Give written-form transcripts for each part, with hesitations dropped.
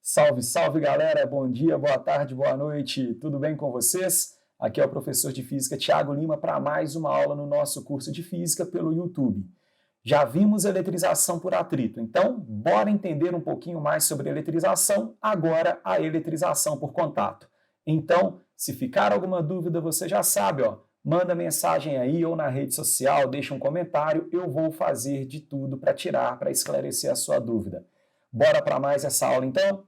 Salve, salve galera, bom dia, boa tarde, boa noite, tudo bem com vocês? Aqui é o professor de Física Thiago Lima para mais uma aula no nosso curso de Física pelo YouTube. Já vimos eletrização por atrito, então bora entender um pouquinho mais sobre eletrização, agora a eletrização por contato. Então, se ficar alguma dúvida, você já sabe, manda mensagem aí ou na rede social, deixa um comentário, eu vou fazer de tudo para esclarecer a sua dúvida. Bora para mais essa aula então?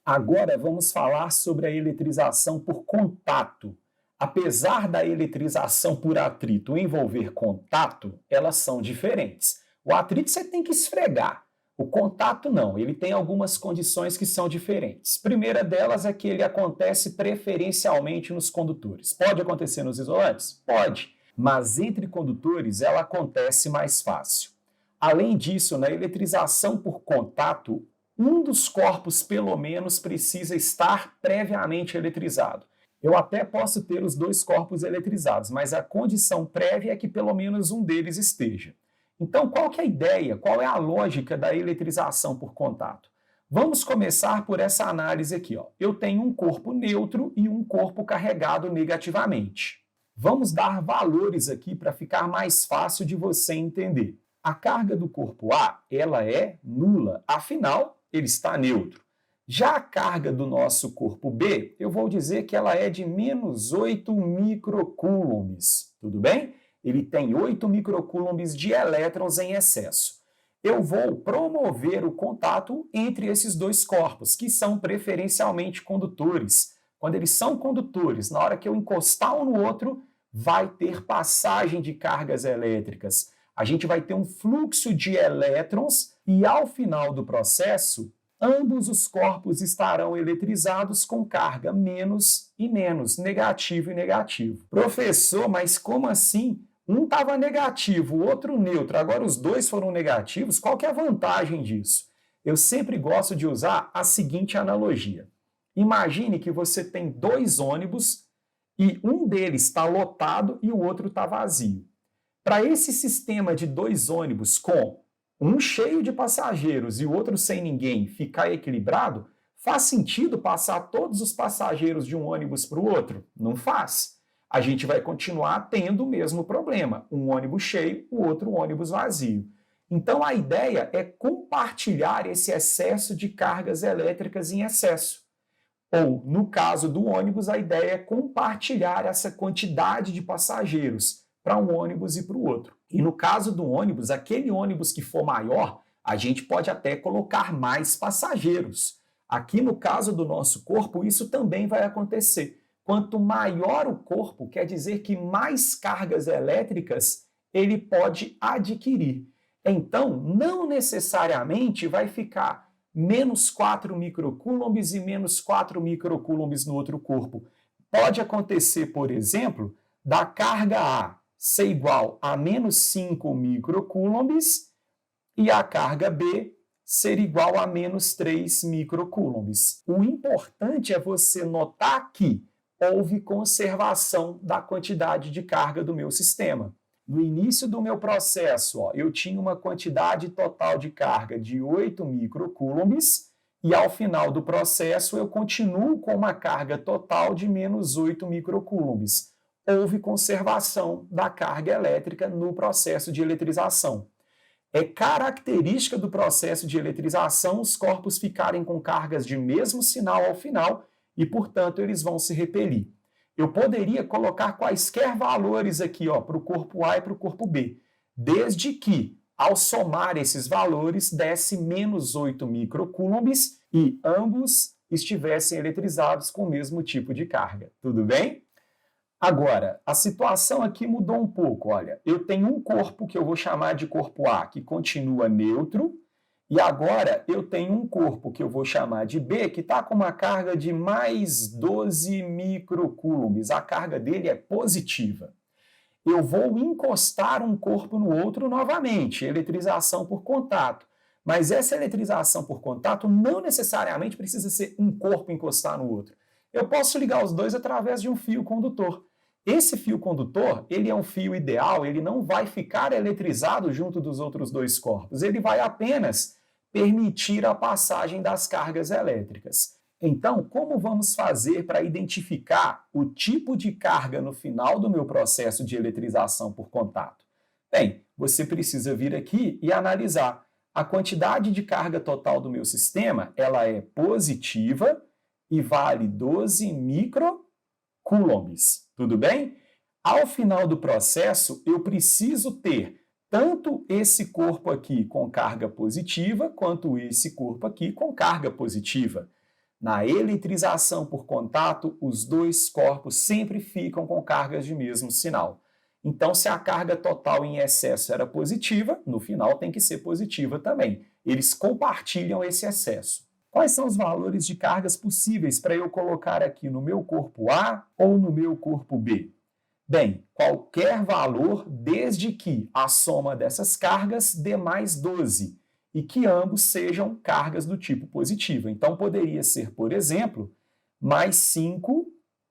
Agora vamos falar sobre a eletrização por contato. Apesar da eletrização por atrito envolver contato, elas são diferentes. O atrito você tem que esfregar, o contato não, ele tem algumas condições que são diferentes. A primeira delas é que ele acontece preferencialmente nos condutores. Pode acontecer nos isolantes? Pode, mas entre condutores ela acontece mais fácil. Além disso, na eletrização por contato, um dos corpos, pelo menos, precisa estar previamente eletrizado. Eu até posso ter os dois corpos eletrizados, mas a condição prévia é que pelo menos um deles esteja. Então, qual que é a ideia? Qual é a lógica da eletrização por contato? Vamos começar por essa análise aqui. Eu tenho um corpo neutro e um corpo carregado negativamente. Vamos dar valores aqui para ficar mais fácil de você entender. A carga do corpo A, ela é nula, afinal, ele está neutro. Já a carga do nosso corpo B, eu vou dizer que ela é de menos 8 microcoulombs, tudo bem? Ele tem 8 microcoulombs de elétrons em excesso. Eu vou promover o contato entre esses dois corpos, que são preferencialmente condutores. Quando eles são condutores, na hora que eu encostar um no outro, vai ter passagem de cargas elétricas. A gente vai ter um fluxo de elétrons e, ao final do processo, ambos os corpos estarão eletrizados com carga menos e menos, negativo e negativo. Professor, mas como assim? Um estava negativo, o outro neutro, agora os dois foram negativos, qual que é a vantagem disso? Eu sempre gosto de usar a seguinte analogia. Imagine que você tem dois ônibus e um deles está lotado e o outro está vazio. Para esse sistema de dois ônibus com um cheio de passageiros e o outro sem ninguém ficar equilibrado, faz sentido passar todos os passageiros de um ônibus para o outro? Não faz. A gente vai continuar tendo o mesmo problema, um ônibus cheio, o outro ônibus vazio. Então a ideia é compartilhar esse excesso de cargas elétricas em excesso. Ou, no caso do ônibus, a ideia é compartilhar essa quantidade de passageiros para um ônibus e para o outro. E no caso do ônibus, aquele ônibus que for maior, a gente pode até colocar mais passageiros. Aqui no caso do nosso corpo, isso também vai acontecer. Quanto maior o corpo, quer dizer que mais cargas elétricas ele pode adquirir. Então, não necessariamente vai ficar menos 4 microcoulombs e menos 4 microcoulombs no outro corpo. Pode acontecer, por exemplo, da carga A ser igual a menos 5 microcoulombs e a carga B ser igual a menos 3 microcoulombs. O importante é você notar que houve conservação da quantidade de carga do meu sistema. No início do meu processo, eu tinha uma quantidade total de carga de 8 microcoulombs e ao final do processo eu continuo com uma carga total de menos 8 microcoulombs. Houve conservação da carga elétrica no processo de eletrização. É característica do processo de eletrização os corpos ficarem com cargas de mesmo sinal ao final e, portanto, eles vão se repelir. Eu poderia colocar quaisquer valores aqui para o corpo A e para o corpo B, desde que, ao somar esses valores, desse menos 8 microcoulombs e ambos estivessem eletrizados com o mesmo tipo de carga. Tudo bem? Agora, a situação aqui mudou um pouco. Olha, eu tenho um corpo que eu vou chamar de corpo A, que continua neutro, e agora eu tenho um corpo que eu vou chamar de B, que está com uma carga de mais 12 microcoulombs. A carga dele é positiva. Eu vou encostar um corpo no outro novamente, eletrização por contato. Mas essa eletrização por contato não necessariamente precisa ser um corpo encostar no outro. Eu posso ligar os dois através de um fio condutor. Esse fio condutor, ele é um fio ideal, ele não vai ficar eletrizado junto dos outros dois corpos, ele vai apenas permitir a passagem das cargas elétricas. Então, como vamos fazer para identificar o tipo de carga no final do meu processo de eletrização por contato? Bem, você precisa vir aqui e analisar. A quantidade de carga total do meu sistema, ela é positiva e vale 12 microcoulombs. Tudo bem? Ao final do processo, eu preciso ter tanto esse corpo aqui com carga positiva, quanto esse corpo aqui com carga positiva. Na eletrização por contato, os dois corpos sempre ficam com cargas de mesmo sinal. Então, se a carga total em excesso era positiva, no final tem que ser positiva também. Eles compartilham esse excesso. Quais são os valores de cargas possíveis para eu colocar aqui no meu corpo A ou no meu corpo B? Bem, qualquer valor desde que a soma dessas cargas dê mais 12 e que ambos sejam cargas do tipo positiva. Então, poderia ser, por exemplo, mais 5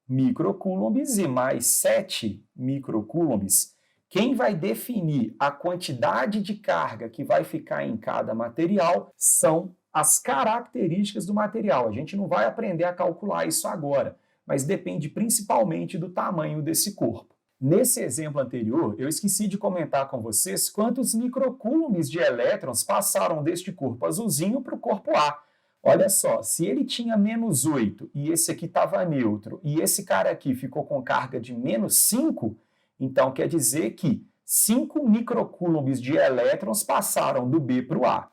microcoulombs e mais 7 microcoulombs. Quem vai definir a quantidade de carga que vai ficar em cada material são as características do material. A gente não vai aprender a calcular isso agora, mas depende principalmente do tamanho desse corpo. Nesse exemplo anterior, eu esqueci de comentar com vocês quantos microcoulombs de elétrons passaram deste corpo azulzinho para o corpo A. Olha só, se ele tinha menos 8 e esse aqui estava neutro e esse cara aqui ficou com carga de menos 5, então quer dizer que 5 microcoulombs de elétrons passaram do B para o A.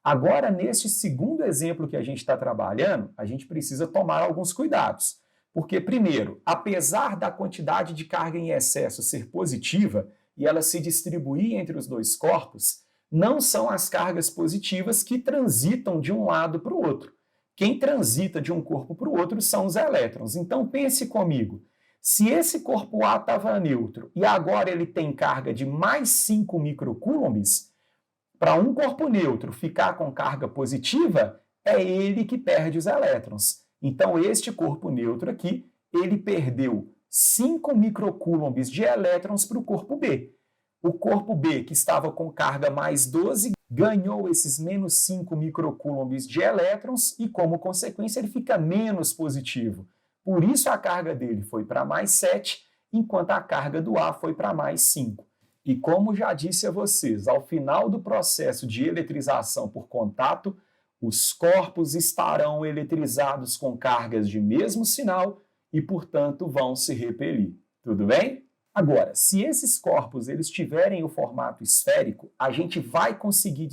Agora, neste segundo exemplo que a gente está trabalhando, a gente precisa tomar alguns cuidados. Porque, primeiro, apesar da quantidade de carga em excesso ser positiva e ela se distribuir entre os dois corpos, não são as cargas positivas que transitam de um lado para o outro. Quem transita de um corpo para o outro são os elétrons. Então, pense comigo. Se esse corpo A estava neutro e agora ele tem carga de mais 5 microcoulombs, para um corpo neutro ficar com carga positiva, é ele que perde os elétrons. Então, este corpo neutro aqui, ele perdeu 5 microcoulombs de elétrons para o corpo B. O corpo B, que estava com carga mais 12, ganhou esses menos 5 microcoulombs de elétrons e, como consequência, ele fica menos positivo. Por isso, a carga dele foi para mais 7, enquanto a carga do A foi para mais 5. E como já disse a vocês, ao final do processo de eletrização por contato, os corpos estarão eletrizados com cargas de mesmo sinal e, portanto, vão se repelir. Tudo bem? Agora, se esses corpos eles tiverem o formato esférico, a gente vai conseguir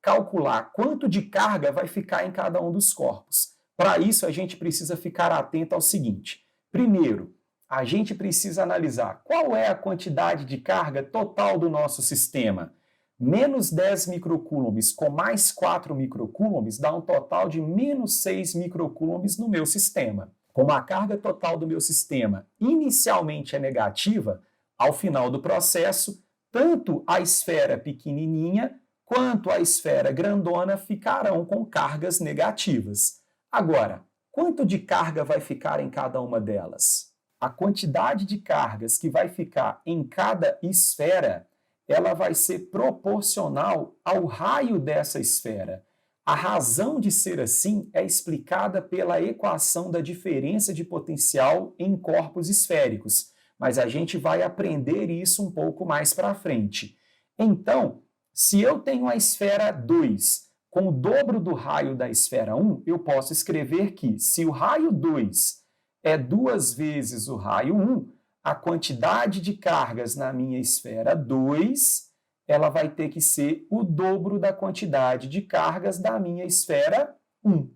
calcular quanto de carga vai ficar em cada um dos corpos. Para isso, a gente precisa ficar atento ao seguinte. Primeiro, a gente precisa analisar qual é a quantidade de carga total do nosso sistema. Menos 10 microcoulombs com mais 4 microcoulombs dá um total de menos 6 microcoulombs no meu sistema. Como a carga total do meu sistema inicialmente é negativa, ao final do processo, tanto a esfera pequenininha quanto a esfera grandona ficarão com cargas negativas. Agora, quanto de carga vai ficar em cada uma delas? A quantidade de cargas que vai ficar em cada esfera, ela vai ser proporcional ao raio dessa esfera. A razão de ser assim é explicada pela equação da diferença de potencial em corpos esféricos, mas a gente vai aprender isso um pouco mais para frente. Então, se eu tenho a esfera 2 com o dobro do raio da esfera 1, eu posso escrever que se o raio 2 é 2 vezes o raio 1, a quantidade de cargas na minha esfera 2, ela vai ter que ser o dobro da quantidade de cargas da minha esfera 1.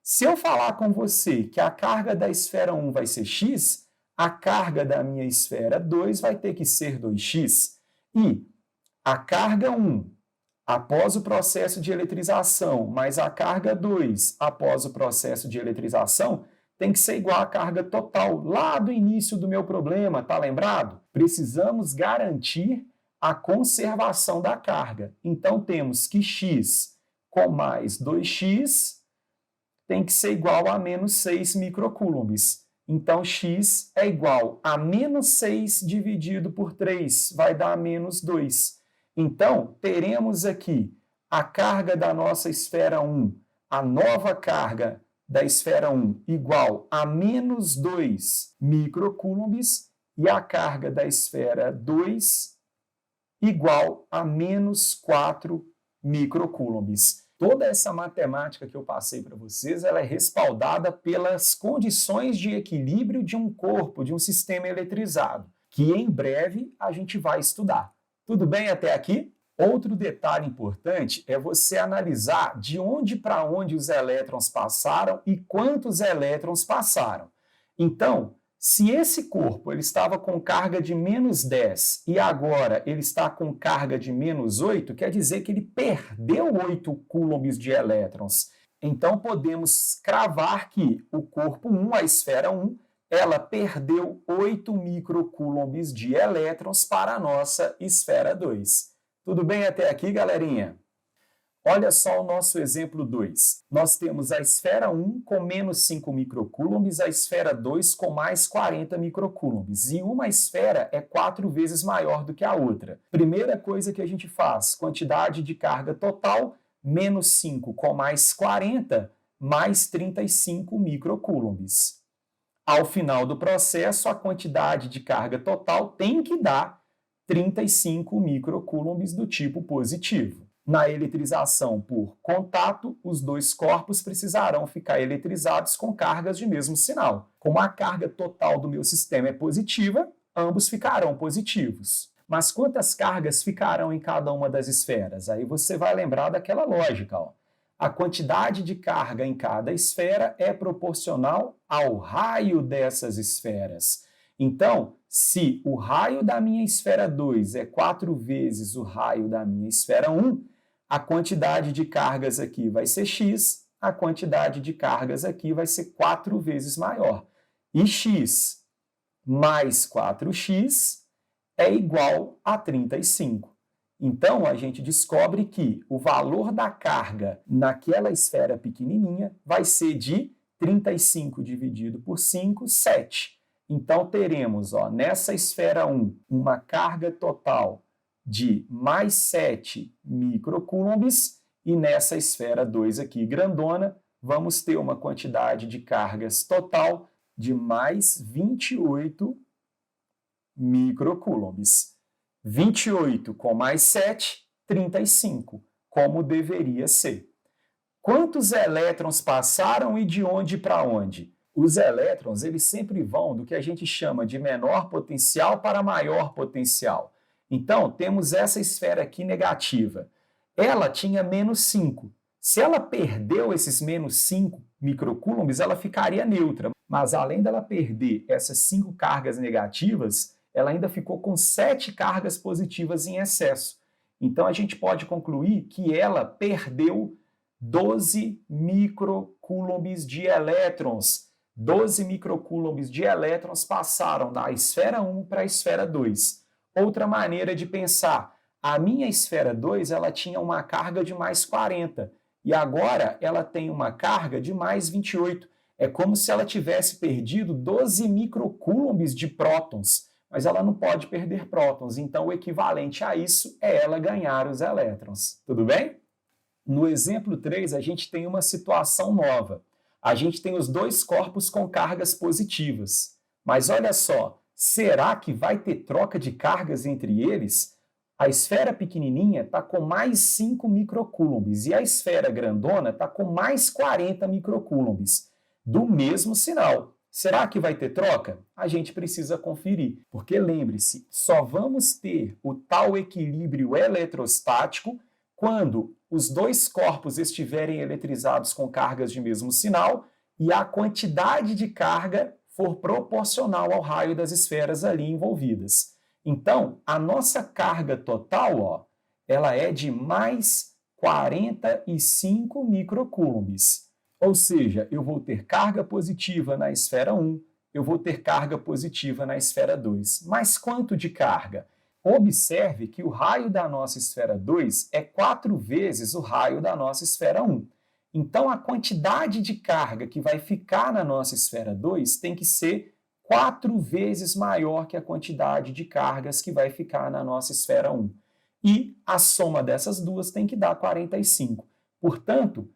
Se eu falar com você que a carga da esfera 1 vai ser x, a carga da minha esfera 2 vai ter que ser 2x. E a carga 1 após o processo de eletrização, mais a carga 2 após o processo de eletrização, tem que ser igual à carga total lá do início do meu problema, tá lembrado? Precisamos garantir a conservação da carga. Então, temos que x com mais 2x tem que ser igual a menos 6 microcoulombs. Então, x é igual a menos 6 dividido por 3, vai dar menos 2. Então, teremos aqui a carga da nossa esfera 1, a nova carga da esfera 1 igual a menos 2 microcoulombs e a carga da esfera 2 igual a menos 4 microcoulombs. Toda essa matemática que eu passei para vocês, ela é respaldada pelas condições de equilíbrio de um corpo, de um sistema eletrizado, que em breve a gente vai estudar. Tudo bem até aqui? Outro detalhe importante é você analisar de onde para onde os elétrons passaram e quantos elétrons passaram. Então, se esse corpo ele estava com carga de menos 10 e agora ele está com carga de menos 8, quer dizer que ele perdeu 8 coulombs de elétrons. Então, podemos cravar que o corpo 1, a esfera 1, ela perdeu 8 microcoulombs de elétrons para a nossa esfera 2. Tudo bem até aqui, galerinha? Olha só o nosso exemplo 2. Nós temos a esfera 1 com menos 5 microcoulombs, a esfera 2 com mais 40 microcoulombs. E uma esfera é 4 vezes maior do que a outra. Primeira coisa que a gente faz, quantidade de carga total, menos 5 com mais 40, mais 35 microcoulombs. Ao final do processo, a quantidade de carga total tem que dar 35 microcoulombs do tipo positivo. Na eletrização por contato, os dois corpos precisarão ficar eletrizados com cargas de mesmo sinal. Como a carga total do meu sistema é positiva, ambos ficarão positivos. Mas quantas cargas ficarão em cada uma das esferas? Aí você vai lembrar daquela lógica, ó. A quantidade de carga em cada esfera é proporcional ao raio dessas esferas. Então, se o raio da minha esfera 2 é 4 vezes o raio da minha esfera 1, a quantidade de cargas aqui vai ser x, a quantidade de cargas aqui vai ser 4 vezes maior. E x mais 4x é igual a 35. Então, a gente descobre que o valor da carga naquela esfera pequenininha vai ser de 35 dividido por 5, 7. Então, teremos nessa esfera 1 uma carga total de mais 7 microcoulombs e nessa esfera 2 aqui, grandona, vamos ter uma quantidade de cargas total de mais 28 microcoulombs. 28 com mais 7, 35, como deveria ser. Quantos elétrons passaram e de onde para onde? Os elétrons, eles sempre vão do que a gente chama de menor potencial para maior potencial. Então, temos essa esfera aqui negativa. Ela tinha menos 5. Se ela perdeu esses menos 5 microcoulombs, ela ficaria neutra. Mas além dela perder essas 5 cargas negativas, ela ainda ficou com 7 cargas positivas em excesso. Então, a gente pode concluir que ela perdeu 12 microcoulombs de elétrons. 12 microcoulombs de elétrons passaram da esfera 1 para a esfera 2. Outra maneira de pensar, a minha esfera 2 ela tinha uma carga de mais 40 e agora ela tem uma carga de mais 28. É como se ela tivesse perdido 12 microcoulombs de prótons, mas ela não pode perder prótons, então o equivalente a isso é ela ganhar os elétrons. Tudo bem? No exemplo 3, a gente tem uma situação nova. A gente tem os dois corpos com cargas positivas. Mas olha só, será que vai ter troca de cargas entre eles? A esfera pequenininha está com mais 5 microcoulombs e a esfera grandona está com mais 40 microcoulombs, do mesmo sinal. Será que vai ter troca? A gente precisa conferir, porque lembre-se, só vamos ter o tal equilíbrio eletrostático quando os dois corpos estiverem eletrizados com cargas de mesmo sinal e a quantidade de carga for proporcional ao raio das esferas ali envolvidas. Então, a nossa carga total, ela é de mais 45 microcoulombs. Ou seja, eu vou ter carga positiva na esfera 1, eu vou ter carga positiva na esfera 2. Mas quanto de carga? Observe que o raio da nossa esfera 2 é 4 vezes o raio da nossa esfera 1. Então, a quantidade de carga que vai ficar na nossa esfera 2 tem que ser 4 vezes maior que a quantidade de cargas que vai ficar na nossa esfera 1. e a soma dessas duas tem que dar 45. Portanto,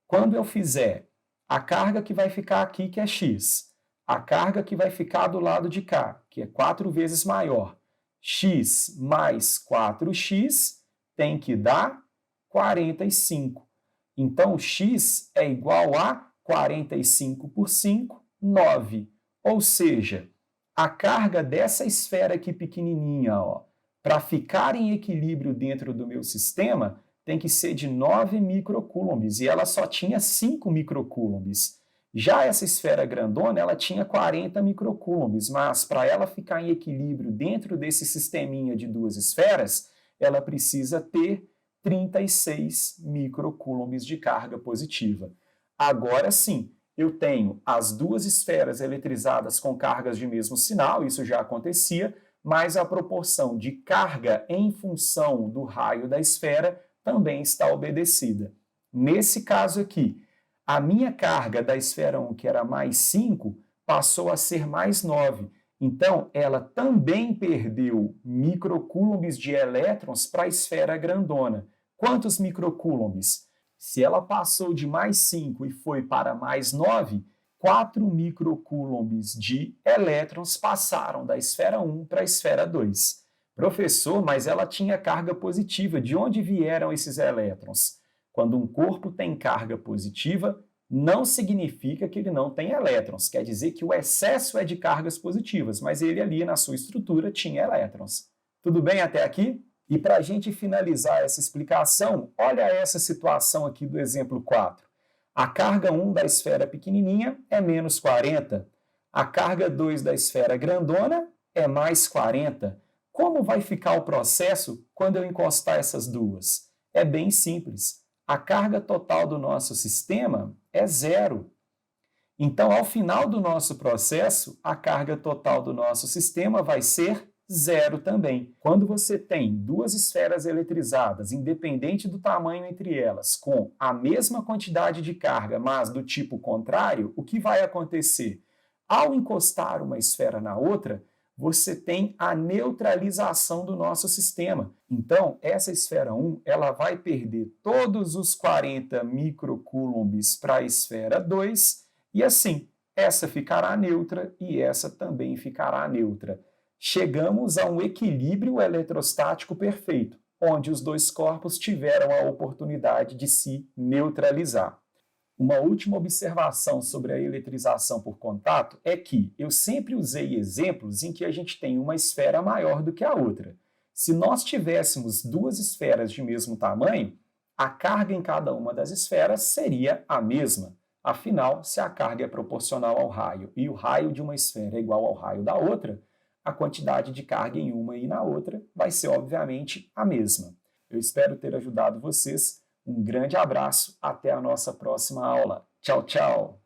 quando eu fizer a carga que vai ficar aqui, que é x, a carga que vai ficar do lado de cá, que é 4 vezes maior, x mais 4x tem que dar 45. Então, x é igual a 45 por 5, 9. Ou seja, a carga dessa esfera aqui pequenininha, para ficar em equilíbrio dentro do meu sistema, tem que ser de 9 microcoulombs, e ela só tinha 5 microcoulombs. Já essa esfera grandona, ela tinha 40 microcoulombs, mas para ela ficar em equilíbrio dentro desse sisteminha de duas esferas, ela precisa ter 36 microcoulombs de carga positiva. Agora sim, eu tenho as duas esferas eletrizadas com cargas de mesmo sinal, isso já acontecia, mas a proporção de carga em função do raio da esfera também está obedecida. Nesse caso aqui, a minha carga da esfera 1, que era mais 5, passou a ser mais 9. Então, ela também perdeu microcoulombs de elétrons para a esfera grandona. Quantos microcoulombs? Se ela passou de mais 5 e foi para mais 9, 4 microcoulombs de elétrons passaram da esfera 1 para a esfera 2. Professor, mas ela tinha carga positiva. De onde vieram esses elétrons? Quando um corpo tem carga positiva, não significa que ele não tem elétrons. Quer dizer que o excesso é de cargas positivas, mas ele ali na sua estrutura tinha elétrons. Tudo bem até aqui? E para a gente finalizar essa explicação, olha essa situação aqui do exemplo 4. A carga 1 da esfera pequenininha é menos 40. A carga 2 da esfera grandona é mais 40. Como vai ficar o processo quando eu encostar essas duas? É bem simples. A carga total do nosso sistema é zero. Então, ao final do nosso processo, a carga total do nosso sistema vai ser zero também. Quando você tem duas esferas eletrizadas, independente do tamanho entre elas, com a mesma quantidade de carga, mas do tipo contrário, o que vai acontecer? Ao encostar uma esfera na outra, você tem a neutralização do nosso sistema. Então, essa esfera 1, ela vai perder todos os 40 microcoulombs para a esfera 2, e assim, essa ficará neutra e essa também ficará neutra. Chegamos a um equilíbrio eletrostático perfeito, onde os dois corpos tiveram a oportunidade de se neutralizar. Uma última observação sobre a eletrização por contato é que eu sempre usei exemplos em que a gente tem uma esfera maior do que a outra. Se nós tivéssemos duas esferas de mesmo tamanho, a carga em cada uma das esferas seria a mesma. Afinal, se a carga é proporcional ao raio e o raio de uma esfera é igual ao raio da outra, a quantidade de carga em uma e na outra vai ser, obviamente, a mesma. Eu espero ter ajudado vocês. Um grande abraço, até a nossa próxima aula. Tchau, tchau!